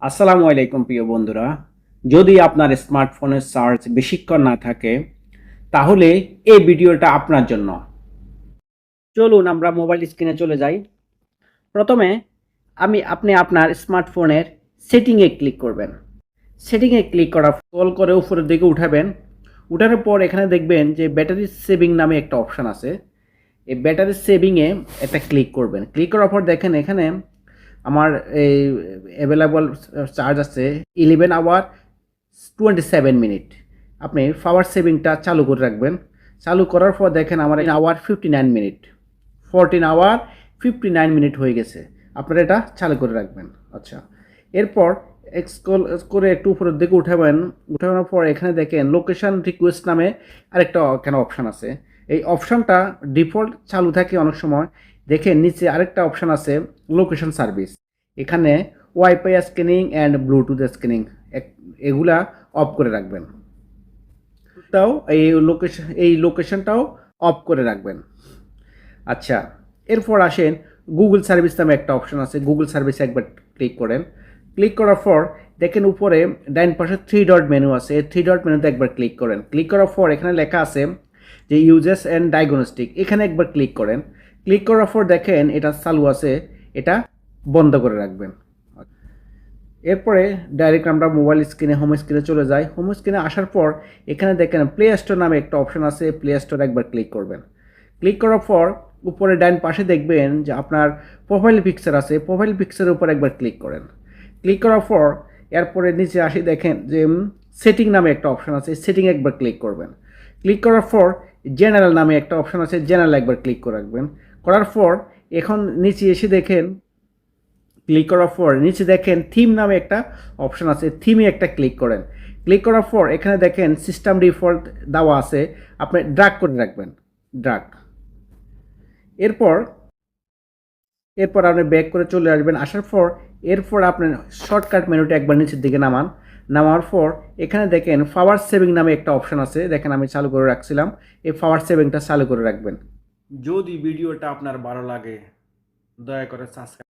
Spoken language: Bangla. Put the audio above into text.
আসসালামু আলাইকুম প্রিয় বন্ধুরা। যদি আপনার স্মার্টফোনের চার্জ বেশিক্ষণ না থাকে তাহলে এই ভিডিওটা আপনার জন্য। চলুন আমরা মোবাইল স্ক্রিনে চলে যাই। প্রথমে আপনি আপনার স্মার্টফোনের সেটিংয়ে ক্লিক করবেন। সেটিংয়ে ক্লিক করা স্ক্রল করে উপরের দিকে উঠাবেন। উঠানোর পর এখানে দেখবেন যে ব্যাটারি সেভিং নামে একটা অপশান আছে। এই ব্যাটারি সেভিংয়ে একটা ক্লিক করবেন। ক্লিক করার পর দেখেন এখানে আমার এই অ্যাভেলেবল চার্জ আছে 11 আওয়ার 27 মিনিট। আপনি পাওয়ার সেভিংটা চালু করে রাখবেন। চালু করার পর দেখেন আমার আওয়ার 59 মিনিট, 14 আওয়ার 59 মিনিট হয়ে গেছে। আপনারা এটা চালু করে রাখবেন। আচ্ছা, এরপর স্ক্রল করে একটু উপরের দিকে উঠাবেন। উঠানোর পর এখানে দেখেন লোকেশন রিকোয়েস্ট নামে আরেকটা এখানে অপশান আছে। এই অপশানটা ডিফল্ট চালু থাকে অনেক সময়। দেখেন নিচে আরেকটা অপশান আছে লোকেশন সার্ভিস। এখানে wifi scanning and Bluetooth scanning এগুলা অফ করে রাখবেন। তাও এই লোকেশনটাও অফ করে রাখবেন। আচ্ছা, এরপর আসেন গুগল সার্ভিস নামে একটা অপশন আছে। গুগল সার্ভিসে একবার ক্লিক করেন। ক্লিক করার পর দেখেন উপরে ডাইন পাশে 3 ডট মেনু আছে। এই 3 ডট মেনুতে একবার ক্লিক করেন। ক্লিক করার পর এখানে লেখা আছে যে ইউজেস অ্যান্ড ডায়াগনস্টিক, এখানে একবার ক্লিক করেন। ক্লিক করার পর দেখেন এটা চালু আছে, এটা বন্ধ করে রাখবেন। এরপরে ডাইরেক্ট আমরা মোবাইল স্ক্রিনে হোম স্ক্রিনে চলে যাই। হোম স্ক্রিনে আসার পর এখানে দেখেন প্লে স্টোর নামে একটা অপশন আছে। প্লে স্টোরে একবার ক্লিক করবেন। ক্লিক করার পর উপরে ডান পাশে দেখবেন যে আপনার প্রোফাইল পিকচার আছে। প্রোফাইল পিকচারের উপর একবার ক্লিক করেন। ক্লিক করার পর এরপরে নিচে আসি দেখেন যে সেটিং নামে একটা অপশন আছে। সেটিং একবার ক্লিক করবেন। ক্লিক করার পর জেনারেল নামে একটা অপশন আছে। জেনারেল একবার ক্লিক করে রাখবেন। করার পর এখন নিচে এসে দেখেন, ক্লিক করার পর নিচে দেখেন থিম নামে একটা অপশন আছে। থিমে একটা ক্লিক করেন। ক্লিক করার পর এখানে দেখেন সিস্টেম ডিফল্ট দেওয়া আছে, আপনি ড্রাগ করে রাখবেন। ড্রাগ। এরপর এরপর আপনি ব্যাক করে চলে আসবেন। আসার পর এরপর আপনার শর্টকাট মেনুটা একবার নিচের দিকে নামান। নামার পর এখানে দেখেন পাওয়ার সেভিং নামে একটা অপশন আছে। দেখেন আমি চালু করে রাখছিলাম, এই পাওয়ার সেভিংটা চালু করে রাখবেন। যদি ভিডিওটা আপনার ভালো লাগে দয়া করে সাবস্ক্রাইব